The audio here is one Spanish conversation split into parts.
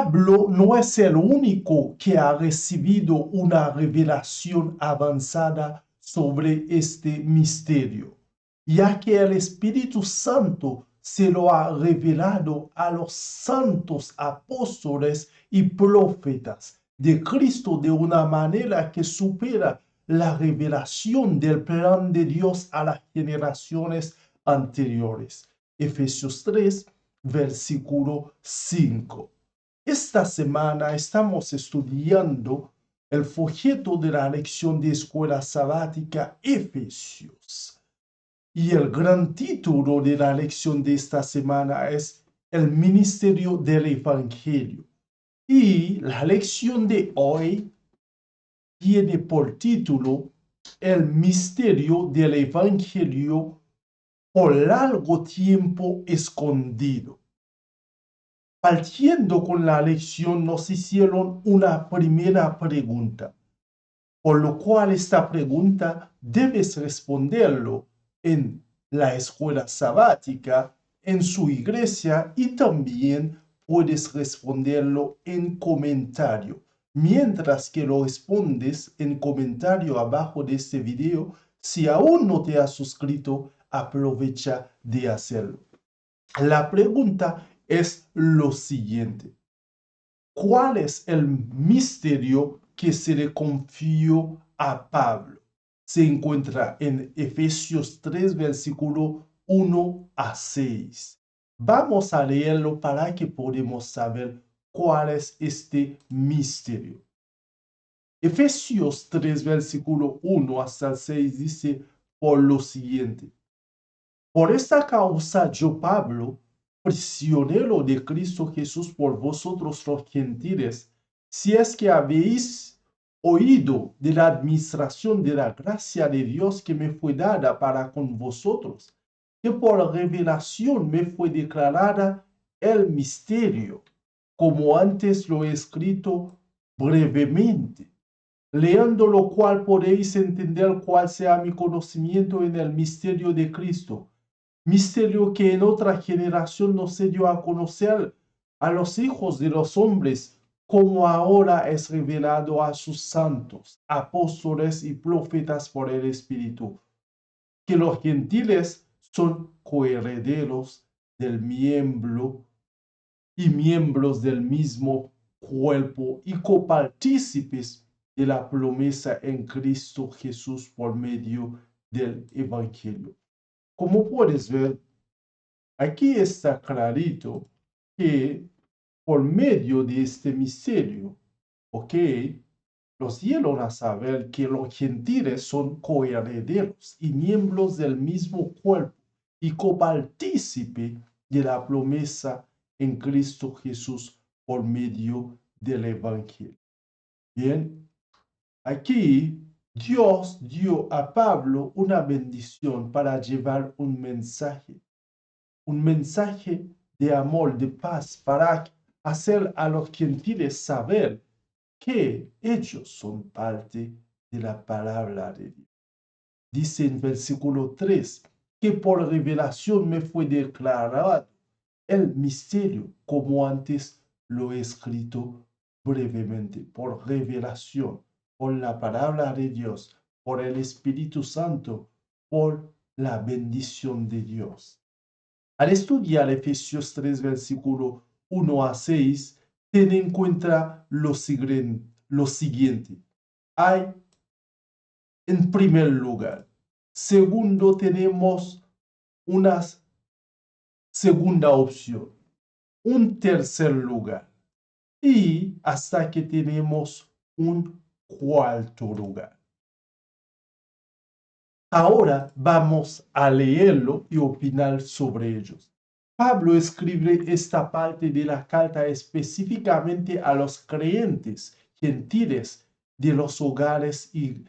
Pablo no es el único que ha recibido una revelación avanzada sobre este misterio, ya que el Espíritu Santo se lo ha revelado a los santos apóstoles y profetas de Cristo de una manera que supera la revelación del plan de Dios a las generaciones anteriores. Efesios 3, versículo 5. Esta semana estamos estudiando el folleto de la lección de escuela sabática Efesios. Y el gran título de la lección de esta semana es El ministerio del Evangelio. Y la lección de hoy tiene por título El misterio del Evangelio por largo tiempo escondido. Partiendo con la lección nos hicieron una primera pregunta, por lo cual esta pregunta debes responderlo en la escuela sabática, en su iglesia y también puedes responderlo en comentario. Mientras que lo respondes en comentario abajo de este video, si aún no te has suscrito, aprovecha de hacerlo. La pregunta es lo siguiente. ¿Cuál es el misterio que se le confió a Pablo? Se encuentra en Efesios 3, versículo 1 a 6. Vamos a leerlo para que podamos saber cuál es este misterio. Efesios 3, versículo 1 hasta el 6 dice por lo siguiente. Por esta causa yo, Pablo, prisionero de Cristo Jesús por vosotros los gentiles, si es que habéis oído de la administración de la gracia de Dios que me fue dada para con vosotros, que por revelación me fue declarada el misterio, como antes lo he escrito brevemente, leyendo lo cual podéis entender cuál sea mi conocimiento en el misterio de Cristo, misterio que en otra generación no se dio a conocer a los hijos de los hombres, como ahora es revelado a sus santos, apóstoles y profetas por el Espíritu, que los gentiles son coherederos del miembro y miembros del mismo cuerpo y copartícipes de la promesa en Cristo Jesús por medio del Evangelio. Como puedes ver, aquí está clarito que por medio de este misterio, ¿ok? Nos dieron a saber que los gentiles son coherederos y miembros del mismo cuerpo y copartícipe de la promesa en Cristo Jesús por medio del Evangelio. Bien, aquí Dios dio a Pablo una bendición para llevar un mensaje de amor, de paz, para hacer a los gentiles saber que ellos son parte de la palabra de Dios. Dice en versículo 3 que por revelación me fue declarado el misterio, como antes lo he escrito brevemente, por revelación, por la palabra de Dios, por el Espíritu Santo, por la bendición de Dios. Al estudiar Efesios 3, versículo 1 a 6, ten en cuenta lo siguiente. Hay, en primer lugar, segundo, tenemos una segunda opción, un tercer lugar y hasta que tenemos un cuarto lugar. Ahora vamos a leerlo y opinar sobre ellos. Pablo escribe esta parte de la carta específicamente a los creyentes gentiles de los hogares y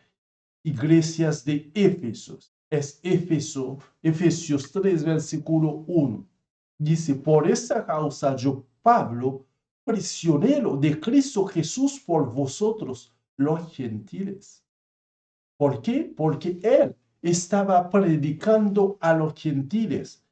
iglesias de Éfeso. Es Efesios 3, versículo 1. Dice, por esta causa yo, Pablo, prisionero de Cristo Jesús por vosotros, los gentiles. ¿Por qué? Porque él estaba predicando a los gentiles.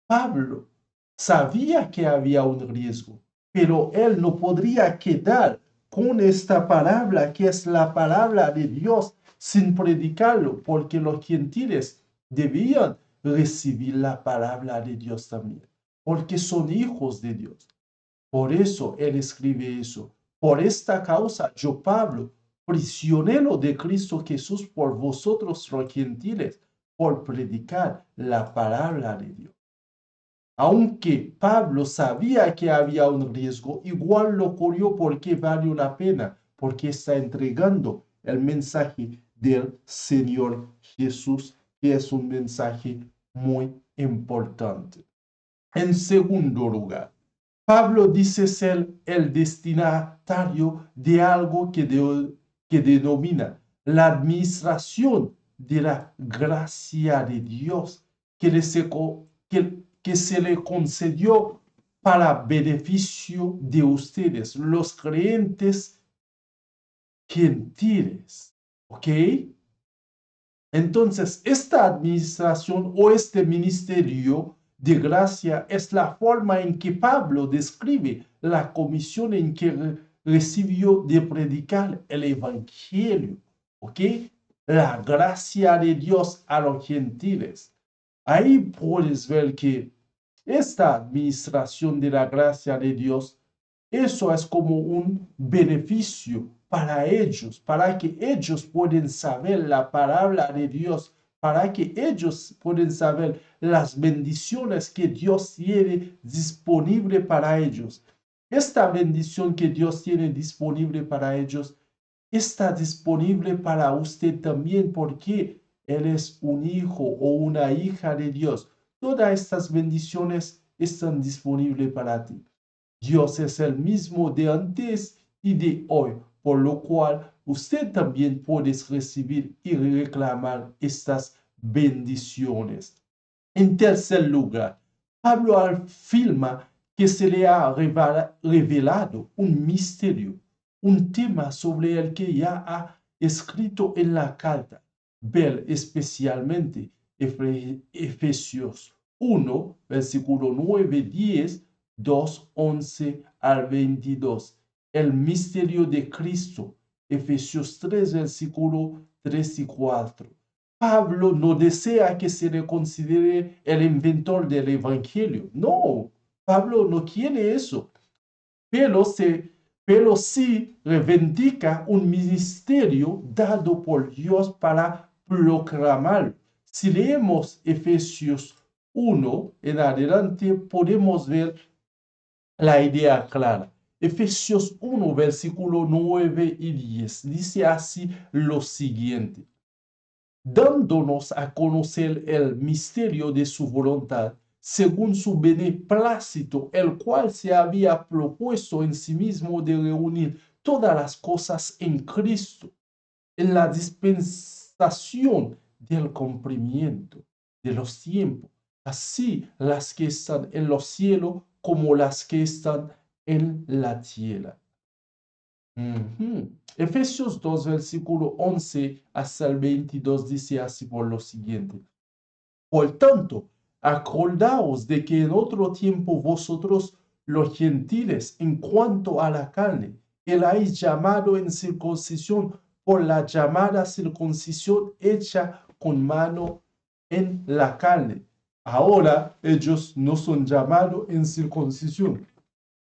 Pablo sabía que había un riesgo. pero él no podría quedar con esta palabra que es la palabra de Dios sin predicarlo, porque los gentiles debían recibir la palabra de Dios también, porque son hijos de Dios. Por eso él escribe eso. Por esta causa, yo, Pablo, prisionero de Cristo Jesús por vosotros los gentiles, por predicar la palabra de Dios. Aunque Pablo sabía que había un riesgo, igual lo corrió porque valió la pena, porque está entregando el mensaje del Señor Jesús, que es un mensaje muy importante. En segundo lugar, Pablo dice ser el destinatario de algo que denomina la administración de la gracia de Dios que se le concedió para beneficio de ustedes, los creyentes gentiles. ¿Ok? Entonces, esta administración o este ministerio de gracia es la forma en que Pablo describe la comisión en que recibió de predicar el evangelio. ¿Ok? La gracia de Dios a los gentiles. Ahí puedes ver que esta administración de la gracia de Dios, eso es como un beneficio para ellos, para que ellos puedan saber la palabra de Dios, para que ellos puedan saber las bendiciones que Dios tiene disponible para ellos. Esta bendición que Dios tiene disponible para ellos está disponible para usted también porque Él es un hijo o una hija de Dios. Todas estas bendiciones están disponibles para ti. Dios es el mismo de antes y de hoy, por lo cual usted también puede recibir y reclamar estas bendiciones. En tercer lugar, Pablo afirma que se le ha revelado un misterio, un tema sobre el que ya ha escrito en la carta. Ver especialmente Efesios 1, versículo 9, 10, 2, 11 al 22. El misterio de Cristo. Efesios 3, versículo 3 y 4. Pablo no desea que se le considere el inventor del Evangelio. No, Pablo no quiere eso. Pero sí reivindica un ministerio dado por Dios para proclamar. Si leemos Efesios 1 en adelante, podemos ver la idea clara. Efesios 1, versículo 9 y 10, dice así lo siguiente: dándonos a conocer el misterio de su voluntad, según su beneplácito, el cual se había propuesto en sí mismo de reunir todas las cosas en Cristo, en la dispensación del cumplimiento de los tiempos, así las que están en los cielos como las que están en la tierra. Efesios 2, versículo 11 hasta el 22 dice así por lo siguiente: por tanto, acordaos de que en otro tiempo vosotros, los gentiles, en cuanto a la carne, erais llamado en circuncisión por la llamada circuncisión hecha con mano en la carne. Ahora ellos no son llamados en circuncisión,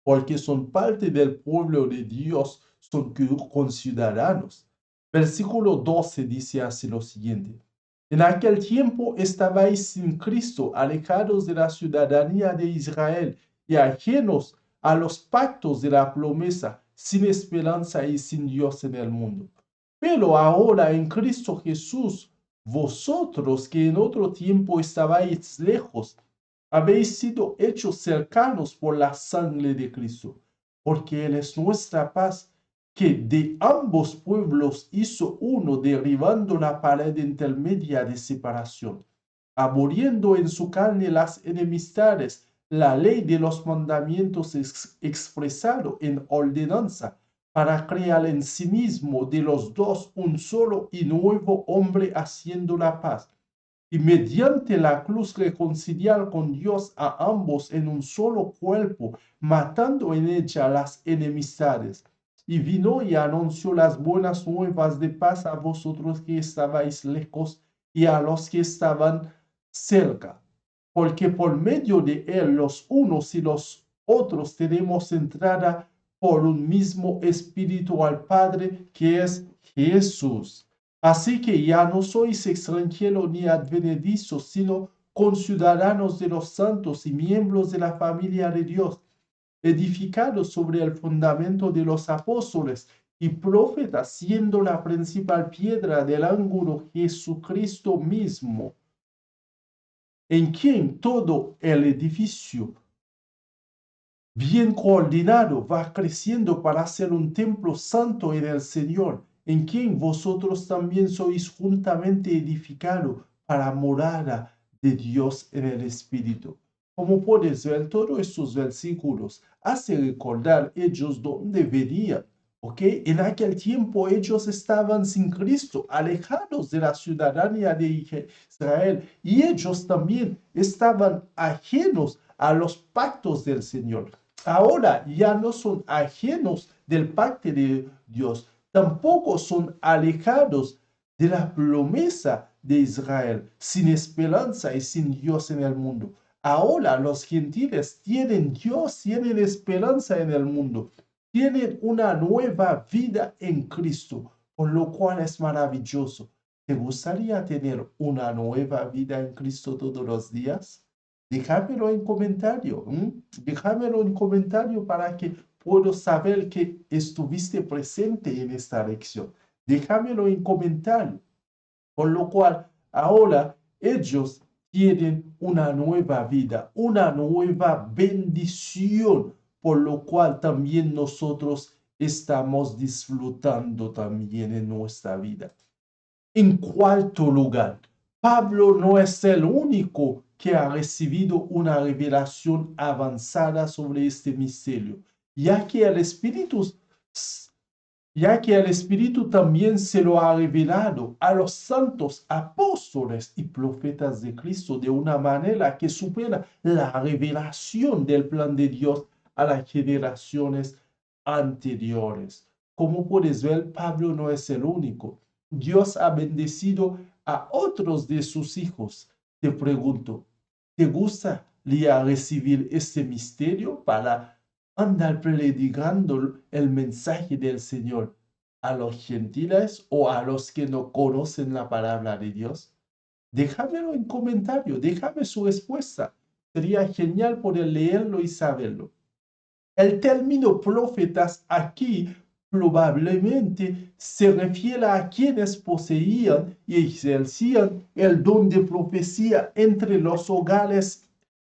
porque son parte del pueblo de Dios, son conciudadanos. Versículo 12 dice así lo siguiente: en aquel tiempo estabais sin Cristo, alejados de la ciudadanía de Israel y ajenos a los pactos de la promesa, sin esperanza y sin Dios en el mundo. Pero ahora en Cristo Jesús, vosotros que en otro tiempo estabais lejos, habéis sido hechos cercanos por la sangre de Cristo, porque Él es nuestra paz, que de ambos pueblos hizo uno, derribando la pared intermedia de separación, aboliendo en su carne las enemistades, la ley de los mandamientos expresado en ordenanza, para crear en sí mismo de los dos un solo y nuevo hombre, haciendo la paz, y mediante la cruz reconciliar con Dios a ambos en un solo cuerpo, matando en ella las enemistades. Y vino y anunció las buenas nuevas de paz a vosotros que estabais lejos y a los que estaban cerca, porque por medio de él los unos y los otros tenemos entrada por un mismo espíritu al Padre, que es Jesús. Así que ya no sois extranjeros ni advenedizos, sino conciudadanos de los santos y miembros de la familia de Dios, edificados sobre el fundamento de los apóstoles y profetas, siendo la principal piedra del ángulo Jesucristo mismo, en quien todo el edificio bien coordinado va creciendo para ser un templo santo en el Señor, en quien vosotros también sois juntamente edificado para morada de Dios en el Espíritu. Como puedes ver, todos estos versículos hacen recordar ellos dónde venían. ¿Ok? En aquel tiempo ellos estaban sin Cristo, alejados de la ciudadanía de Israel, y ellos también estaban ajenos a los pactos del Señor. Ahora ya no son ajenos del pacto de Dios, tampoco son alejados de la promesa de Israel, sin esperanza y sin Dios en el mundo. Ahora los gentiles tienen Dios, tienen esperanza en el mundo, tienen una nueva vida en Cristo, por lo cual es maravilloso. ¿Te gustaría tener una nueva vida en Cristo todos los días? Déjamelo en comentario, déjamelo en comentario para que puedo saber que estuviste presente en esta lección. Déjamelo en comentario. Por lo cual, ahora ellos tienen una nueva vida, una nueva bendición, por lo cual también nosotros estamos disfrutando también en nuestra vida. En cuarto lugar, Pablo no es el único que ha recibido una revelación avanzada sobre este misterio, ya que el Espíritu también se lo ha revelado a los santos apóstoles y profetas de Cristo de una manera que supera la revelación del plan de Dios a las generaciones anteriores. Como puedes ver, Pablo no es el único. Dios ha bendecido a otros de sus hijos. Te pregunto, ¿te gustaría recibir este misterio para andar predicando el mensaje del Señor a los gentiles o a los que no conocen la palabra de Dios? Déjamelo en comentario, déjame su respuesta. Sería genial poder leerlo y saberlo. El término profetas aquí probablemente se refiere a quienes poseían y ejercían el don de profecía entre los hogares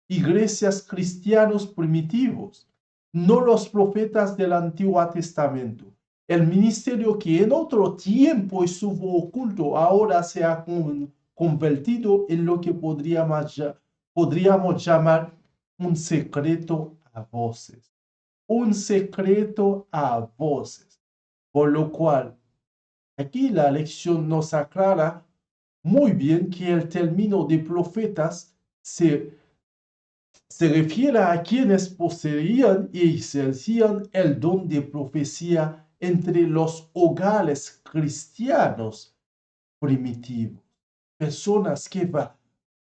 iglesias cristianos primitivos, no los profetas del Antiguo Testamento. El ministerio que en otro tiempo estuvo oculto ahora se ha convertido en lo que podríamos llamar un secreto a voces. Un secreto a voces. Por lo cual, aquí la lección nos aclara muy bien que el término de profetas se refiere a quienes poseían y ejercían el don de profecía entre los hogares cristianos primitivos. Personas que van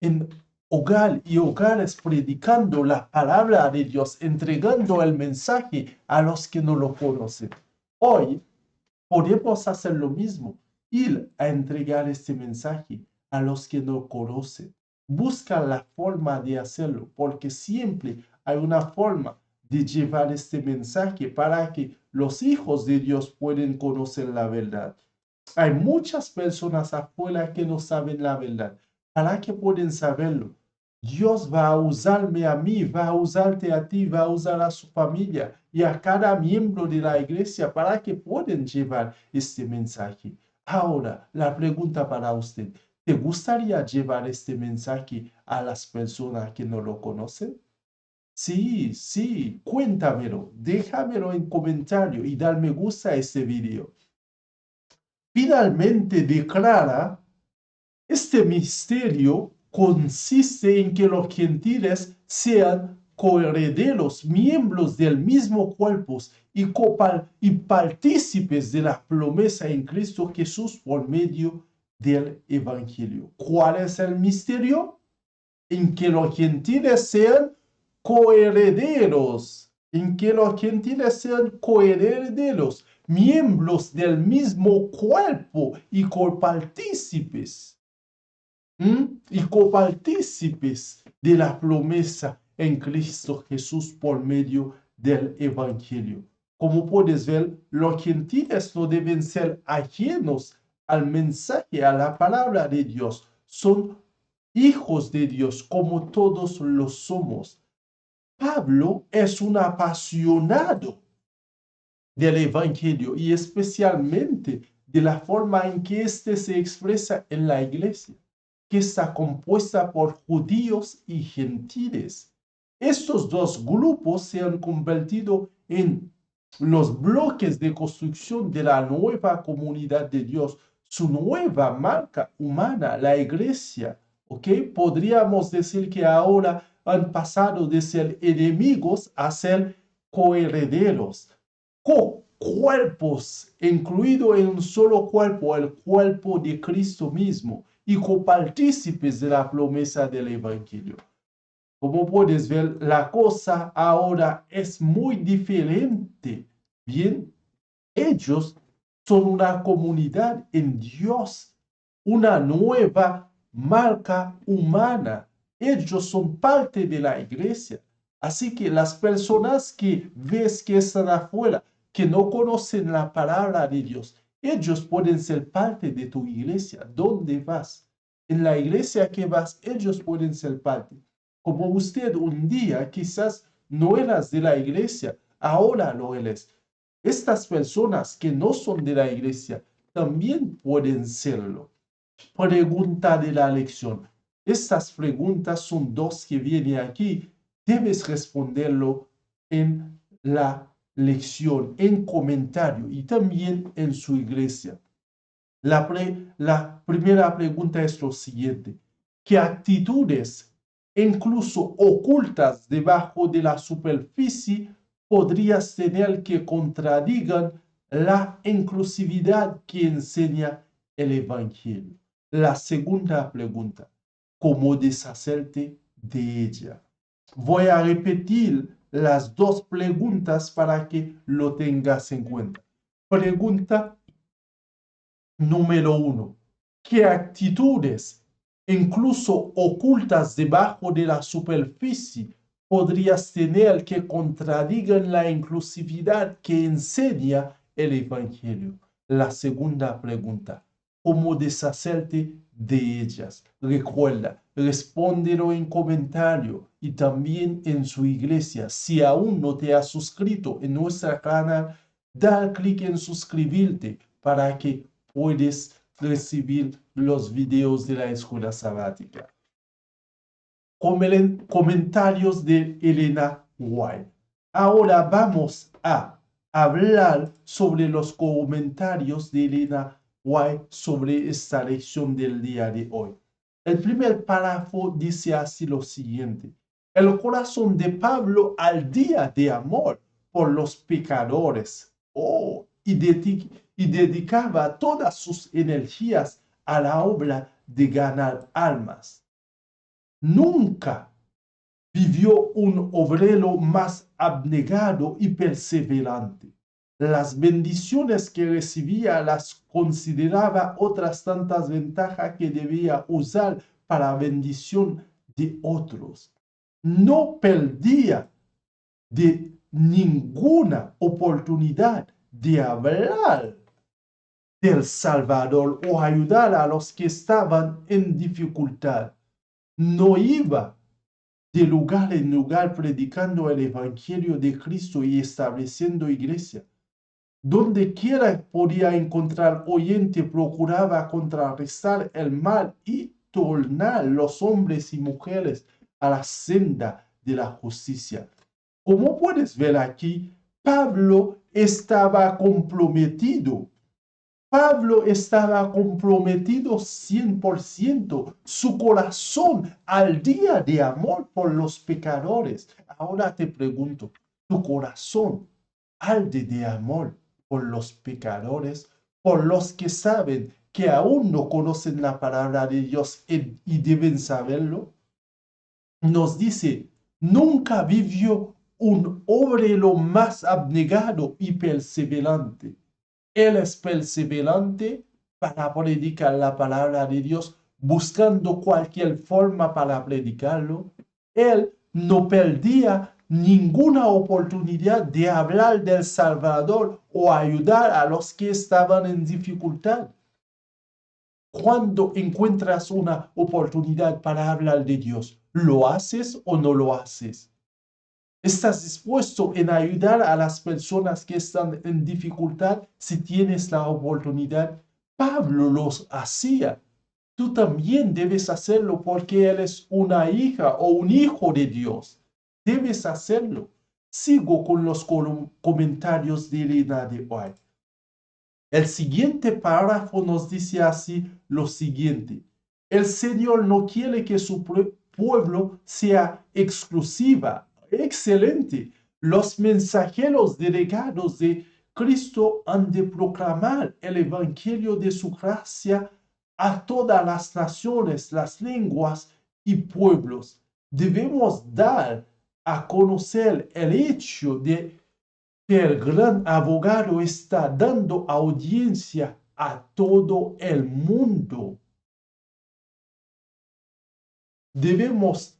en hogar y hogares predicando la palabra de Dios, entregando el mensaje a los que no lo conocen. Hoy podemos hacer lo mismo, ir a entregar este mensaje a los que no conocen. Busca la forma de hacerlo, porque siempre hay una forma de llevar este mensaje para que los hijos de Dios puedan conocer la verdad. Hay muchas personas afuera que no saben la verdad. ¿Para qué pueden saberlo? Dios va a usarme a mí, va a usarte a ti, va a usar a su familia y a cada miembro de la iglesia para que puedan llevar este mensaje. Ahora, la pregunta para usted, ¿te gustaría llevar este mensaje a las personas que no lo conocen? Sí, sí, cuéntamelo, déjamelo en comentario y dar me gusta a este video. Finalmente declara Este misterio consiste en que los gentiles sean coherederos, miembros del mismo cuerpo y partícipes de la promesa en Cristo Jesús por medio del Evangelio. ¿Cuál es el misterio? En que los gentiles sean coherederos, en que los gentiles sean coherederos, miembros del mismo cuerpo y copartícipes. Y copartícipes de la promesa en Cristo Jesús por medio del Evangelio. Como puedes ver, los gentiles no deben ser ajenos al mensaje, a la palabra de Dios. Son hijos de Dios como todos lo somos. Pablo es un apasionado del Evangelio y especialmente de la forma en que éste se expresa en la iglesia, que está compuesta por judíos y gentiles. Estos dos grupos se han convertido en los bloques de construcción de la nueva comunidad de Dios, su nueva marca humana, la iglesia. ¿Ok? Podríamos decir que ahora han pasado de ser enemigos a ser coherederos, cuerpos, incluido en un solo cuerpo, el cuerpo de Cristo mismo, y copartícipes de la promesa del Evangelio. Como puedes ver, la cosa ahora es muy diferente. Bien, ellos son una comunidad en Dios, una nueva marca humana. Ellos son parte de la iglesia. Así que las personas que ves que están afuera, que no conocen la palabra de Dios, ellos pueden ser parte de tu iglesia. ¿Dónde vas? En la iglesia que vas, ellos pueden ser parte. Como usted un día quizás no eras de la iglesia, ahora lo eres. Estas personas que no son de la iglesia también pueden serlo. Pregunta de la lección. Estas preguntas son dos que vienen aquí. Debes responderlo en la lección, en comentario y también en su iglesia. La primera pregunta es lo siguiente. ¿Qué actitudes, incluso ocultas debajo de la superficie, podrías tener que contradigan la inclusividad que enseña el Evangelio? La segunda pregunta, ¿cómo deshacerte de ella? Voy a repetir las dos preguntas para que lo tengas en cuenta. Pregunta número 1. ¿Qué actitudes, incluso ocultas debajo de la superficie, podrías tener que contradigan la inclusividad que enseña el Evangelio? La segunda pregunta, ¿cómo deshacerte de ellas? Recuerda, respóndelo en comentario y también en su iglesia. Si aún no te has suscrito en nuestro canal, da clic en suscribirte para que puedes recibir los videos de la escuela sabática. Comentarios de Elena White. Ahora vamos a hablar sobre los comentarios de Elena White sobre esta lección del día de hoy. El primer párrafo dice así lo siguiente. El corazón de Pablo al día de amor por los pecadores. Y dedicaba todas sus energías a la obra de ganar almas. Nunca vivió un obrero más abnegado y perseverante. Las bendiciones que recibía las consideraba otras tantas ventajas que debía usar para bendición de otros. No perdía de ninguna oportunidad de hablar del Salvador o ayudar a los que estaban en dificultad. No iba de lugar en lugar predicando el Evangelio de Cristo y estableciendo iglesia. Donde quiera podía encontrar oyente, procuraba contrarrestar el mal y tornar los hombres y mujeres a la senda de la justicia. Como puedes ver aquí, Pablo estaba comprometido Pablo estaba comprometido 100%, su corazón al día de amor por los pecadores. Ahora te pregunto, ¿tu corazón arde de amor por los pecadores, por los que saben que aún no conocen la palabra de Dios y deben saberlo? Nos dice, nunca vivió un obrero más abnegado y perseverante. Él es perseverante para predicar la palabra de Dios, buscando cualquier forma para predicarlo. Él no perdía ninguna oportunidad de hablar del Salvador o ayudar a los que estaban en dificultad. Cuando encuentras una oportunidad para hablar de Dios, ¿lo haces o no lo haces? ¿Estás dispuesto en ayudar a las personas que están en dificultad si tienes la oportunidad? Pablo los hacía. Tú también debes hacerlo porque eres una hija o un hijo de Dios. Debes hacerlo. Sigo con los comentarios de Elena de hoy. El siguiente párrafo nos dice así lo siguiente. El Señor no quiere que su pueblo sea exclusiva. Excelente. Los mensajeros delegados de Cristo han de proclamar el evangelio de su gracia a todas las naciones, las lenguas y pueblos. Debemos dar a conocer el hecho de que el gran abogado está dando audiencia a todo el mundo. Debemos.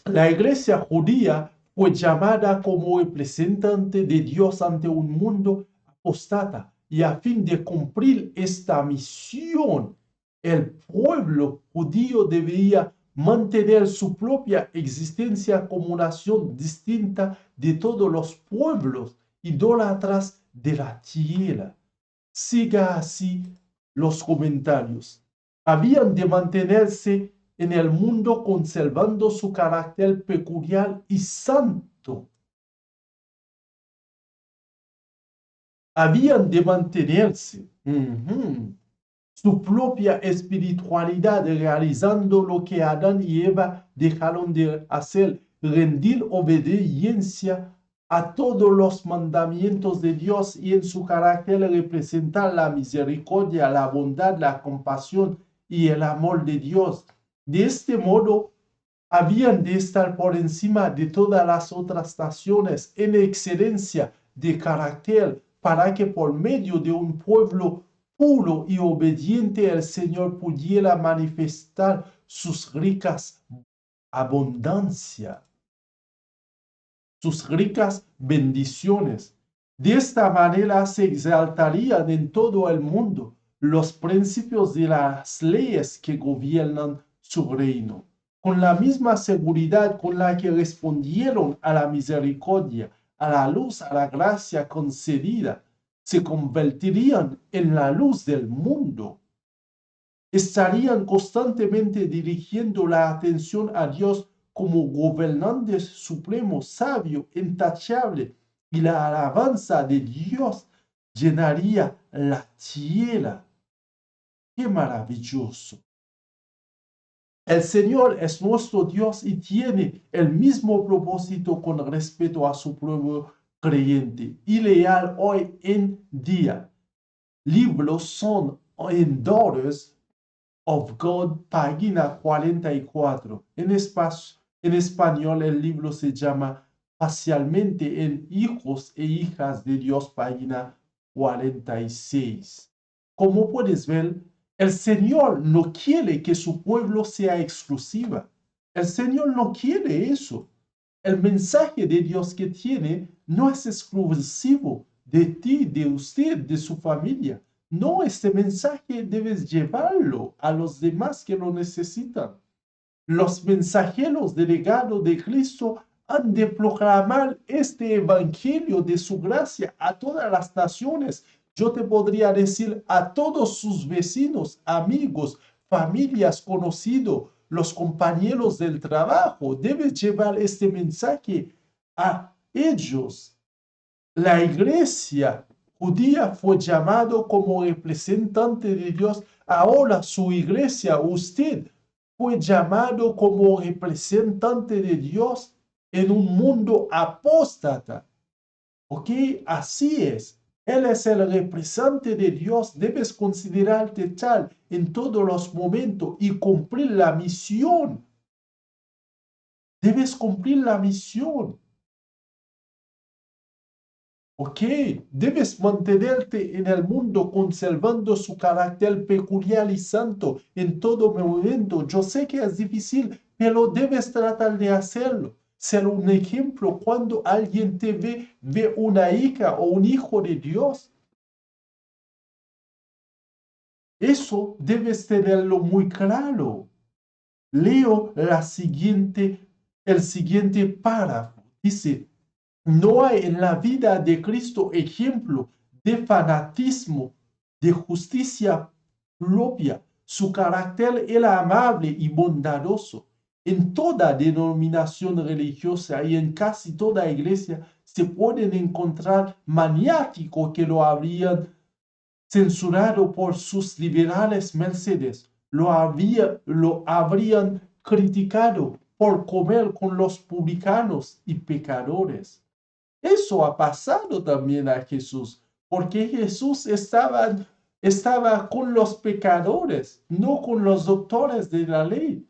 La iglesia judía fue llamada como representante de Dios ante un mundo apostata y a fin de cumplir esta misión, el pueblo judío debía mantener su propia existencia como nación distinta de todos los pueblos idólatras de la tierra. Siga así los comentarios. Habían de mantenerse en el mundo conservando su carácter peculiar y santo. Habían de mantenerse su propia espiritualidad realizando lo que Adán y Eva dejaron de hacer, rendir obediencia a todos los mandamientos de Dios y en su carácter representar la misericordia, la bondad, la compasión y el amor de Dios. De este modo, habían de estar por encima de todas las otras naciones en excelencia de carácter para que por medio de un pueblo puro y obediente el Señor pudiera manifestar sus ricas abundancia, sus ricas bendiciones. De esta manera se exaltarían en todo el mundo los principios de las leyes que gobiernan su reino. Con la misma seguridad con la que respondieron a la misericordia, a la luz, a la gracia concedida, se convertirían en la luz del mundo. Estarían constantemente dirigiendo la atención a Dios como gobernante supremo, sabio, intachable, y la alabanza de Dios llenaría la tierra. ¡Qué maravilloso! El Señor es nuestro Dios y tiene el mismo propósito con respecto a su pueblo creyente y leal hoy en día. Libros son en Daughters of God, página 44. En español el libro se llama parcialmente en Hijos e Hijas de Dios, página 46. Como puedes ver, el Señor no quiere que su pueblo sea exclusiva. El Señor no quiere eso. El mensaje de Dios que tiene no es exclusivo de ti, de usted, de su familia. No, este mensaje debes llevarlo a los demás que lo necesitan. Los mensajeros delegados de Cristo han de proclamar este evangelio de su gracia a todas las naciones. Yo te podría decir a todos sus vecinos, amigos, familias, conocidos, los compañeros del trabajo. Debes llevar este mensaje a ellos. La iglesia judía fue llamado como representante de Dios. Ahora su iglesia, usted, fue llamado como representante de Dios en un mundo apóstata. ¿Ok? Así es. Él es el representante de Dios. Debes considerarte tal en todos los momentos y cumplir la misión. Debes cumplir la misión. ¿Ok? Debes mantenerte en el mundo conservando su carácter peculiar y santo en todo momento. Yo sé que es difícil, pero debes tratar de hacerlo. Ser un ejemplo cuando alguien te ve una hija o un hijo de Dios. Eso debes tenerlo muy claro. Leo el siguiente párrafo. Dice, no hay en la vida de Cristo ejemplo de fanatismo, de justicia propia. Su carácter era amable y bondadoso. En toda denominación religiosa y en casi toda iglesia se pueden encontrar maniáticos que lo habrían censurado por sus liberales mercedes, lo habrían criticado por comer con los publicanos y pecadores. Eso ha pasado también a Jesús, porque Jesús estaba con los pecadores, no con los doctores de la ley.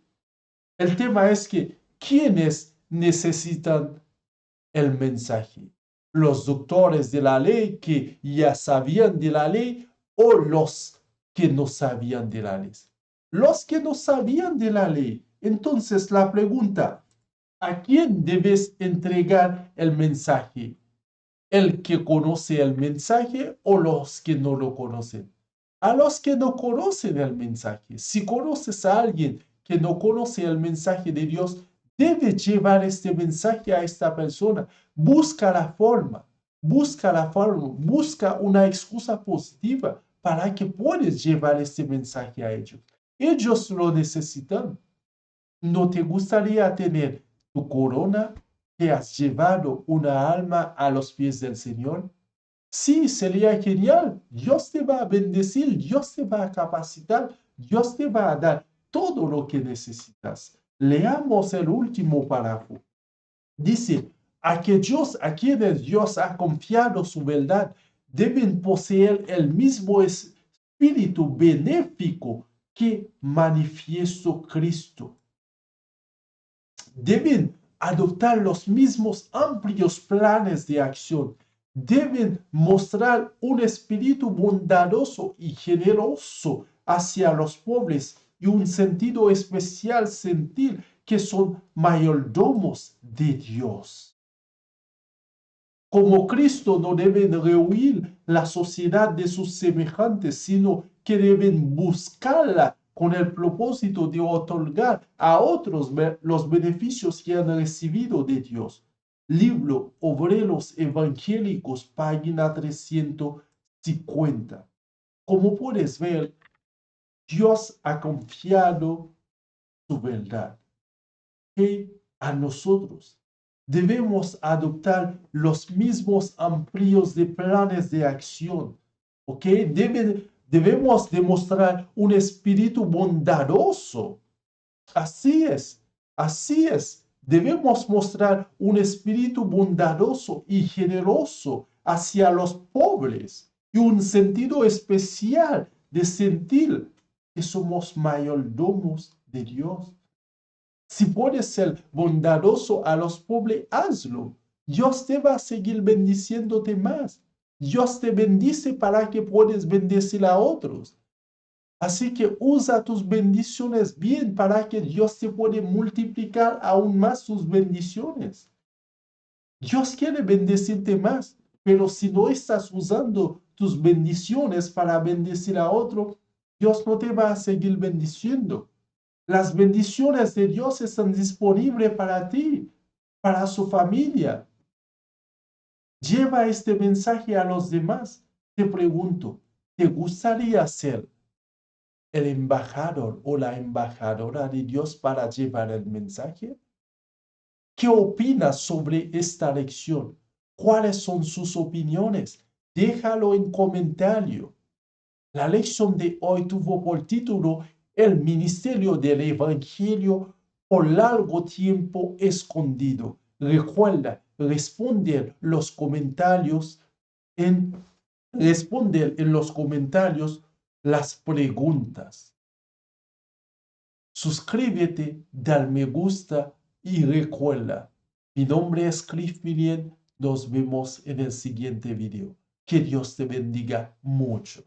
El tema es que, ¿quiénes necesitan el mensaje? ¿Los doctores de la ley que ya sabían de la ley o los que no sabían de la ley? Los que no sabían de la ley. Entonces la pregunta, ¿a quién debes entregar el mensaje? ¿El que conoce el mensaje o los que no lo conocen? A los que no conocen el mensaje. Si conoces a alguien que no conoce el mensaje de Dios, debes llevar este mensaje a esta persona. Busca la forma, busca una excusa positiva para que puedas llevar este mensaje a ellos. Ellos lo necesitan. ¿No te gustaría tener tu corona que has llevado una alma a los pies del Señor? Sí, sería genial. Dios te va a bendecir, Dios te va a capacitar, Dios te va a dar todo lo que necesitas. Leamos el último párrafo. Dice, aquellos a quienes Dios ha confiado su verdad deben poseer el mismo espíritu benéfico que manifestó Cristo. Deben adoptar los mismos amplios planes de acción. Deben mostrar un espíritu bondadoso y generoso hacia los pobres y un sentido especial sentir que son mayordomos de Dios. Como Cristo no deben rehuir la sociedad de sus semejantes, sino que deben buscarla con el propósito de otorgar a otros los beneficios que han recibido de Dios. Libro Obreros Evangélicos, página 350. Como puedes ver, Dios ha confiado su verdad a nosotros. Debemos adoptar los mismos amplios de planes de acción. ¿Ok? Debemos demostrar un espíritu bondadoso. Así es, así es. Debemos mostrar un espíritu bondadoso y generoso hacia los pobres y un sentido especial de sentir que somos mayordomos de Dios. Si puedes ser bondadoso a los pobres, hazlo. Dios te va a seguir bendiciéndote más. Dios te bendice para que puedas bendecir a otros. Así que usa tus bendiciones bien para que Dios te pueda multiplicar aún más sus bendiciones. Dios quiere bendecirte más, pero si no estás usando tus bendiciones para bendecir a otro, Dios no te va a seguir bendiciendo. Las bendiciones de Dios están disponibles para ti, para su familia. Lleva este mensaje a los demás. Te pregunto, ¿te gustaría ser el embajador o la embajadora de Dios para llevar el mensaje? ¿Qué opinas sobre esta lección? ¿Cuáles son sus opiniones? déjalo en comentario. La lección de hoy tuvo por título El ministerio del Evangelio por largo tiempo escondido. Recuerda responder en los comentarios las preguntas. Suscríbete, dale me gusta y recuerda, mi nombre es Cliff Millien. Nos vemos en el siguiente video. Que Dios te bendiga mucho.